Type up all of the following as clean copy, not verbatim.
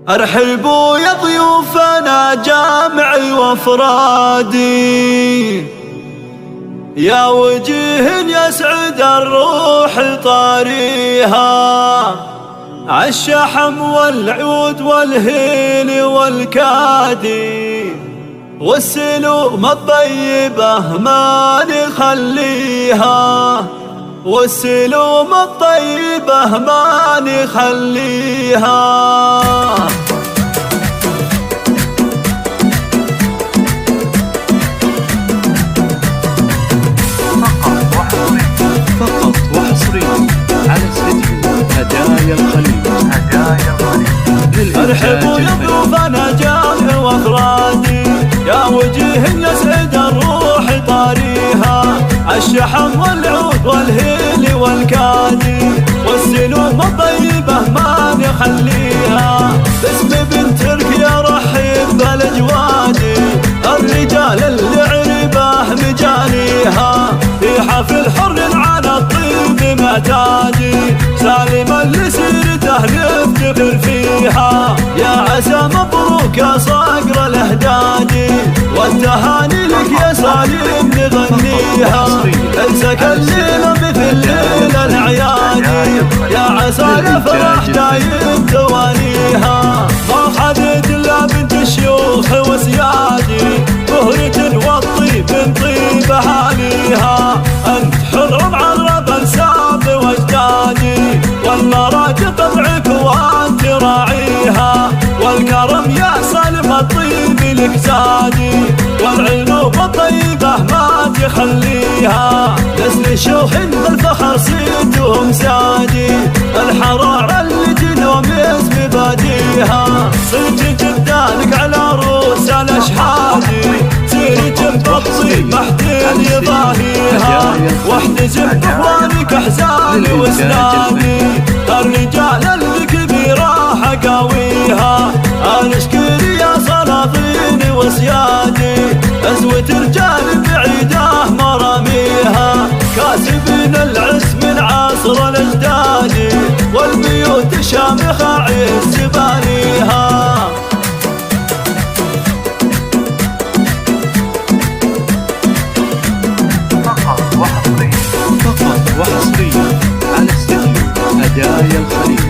ارحبوا يا ضيوفنا جامعي وافرادي، يا وجيه يسعد الروح طاريها، عالشحم والعود والهيل والكادي، والسلوم الطيبة ما نخليها، والسلوم الطيبة ما نخليها. فقط وحصريا على استديو هدايا الخليل. ارحبوا يا ضيوفنا جامعي وافرادي، يا وجيه يسعد الروح طاريها، عالشحم والعود والهيل والكادي، والسلوم الطيبة ما نخليها. باسم بنت تركيا رحب بالاجوادي، الرجال اللي عربه مجانيها، في حفل حر على الطيب معتادي، سالما لسيرته نفتخر فيها. يا عسى مبروك يا صقر الاهدادي، والتهاني لك يا سالم نغنيها، انسك الليله مثل ليله العيادي، يا عسى الافراح دايم توانيها. ما خدت الا بنت الشيوخ وسيادي، بهرة والطيب من طيب اهاليها، انت حر معرب انساب واجدادي، والمراجل طبعك وانت راعيها، والكرم يا سالم الطيب لك زادي، والعلوم الطيبة ما تخليها. نسل شوخ بالفخر صيتهم سادي، الحرارة اللي جنوم اسم باديها، صيت جدانك على رؤوس الاشحادي، سيرك بالطيب محدين يضاهيها، واحتزم باخوانك احزاني واسنادي، الرجال اللي كبيره حقاويها، انا اشكري يا سلاطيني وسيادي، ازوة رجال بعيده مراميها، كاسبين العز من عصر الاجدادي، والبيوت شامخه عز بانيها. فقط وحصريا على استديو هدايا الخليل.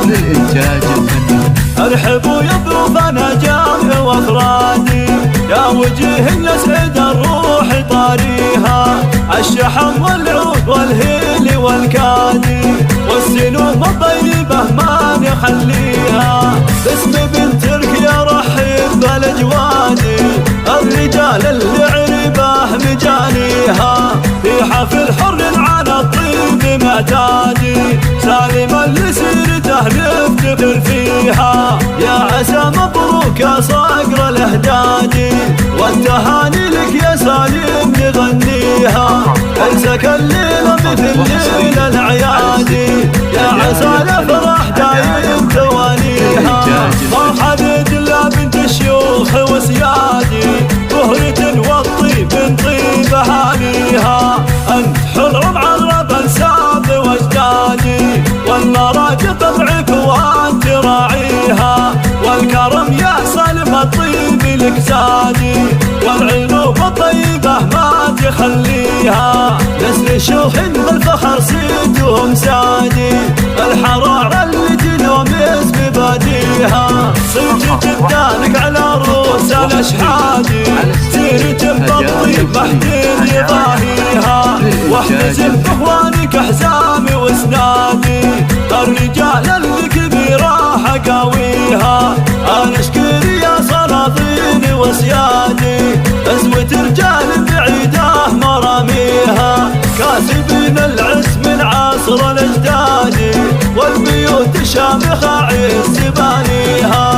للإنتاج الفني. ارحبوا يا ضيوفنا جامعي وافرادي، يا وجيه يسعد الروح طاريها، عالشحم والعود والهيل والكادي، والسلوم الطيبة ما نخليها. باسم بنت تركيا رحب بالاجوادي، الرجال اللي عربه مجانيها، في حفل حر على الطيب معتادي، سالما لسيرته نفتخر فيها. يا عسى مبروك يا صقر الاهدادي، والتهاني لك يا سالم نغنيها، انسك الليله مثل ليله العيادي، يا عسى الافراح دايم توانيها. ما خدت الا بنت الشيوخ وسيادي، بهرة والطيب من طيب اهاليها، انت حر معرب انساب واجدادي، والمراجل طبعك وانت راعيها، والكرم يا سالم الطيب لك زادي، والعلوم الطيبة ما تخليها. نسل شوخ بالفخر صيتهم سادي، الحرارة اللي جنوم اسم باديها، صيت جدانك على رؤوس الاشحادي، سيرة بالطيب محدين يضاهيها، واحتزم باخوانك احزامي واسنادي، الرجال اللي كبيره حقاويها، انا اشكري يا سلاطيني وسيادي، ازوة رجال بعيده مراميها، كاسبين العز من عصر الاجدادي، والبيوت شامخه عز بانيها.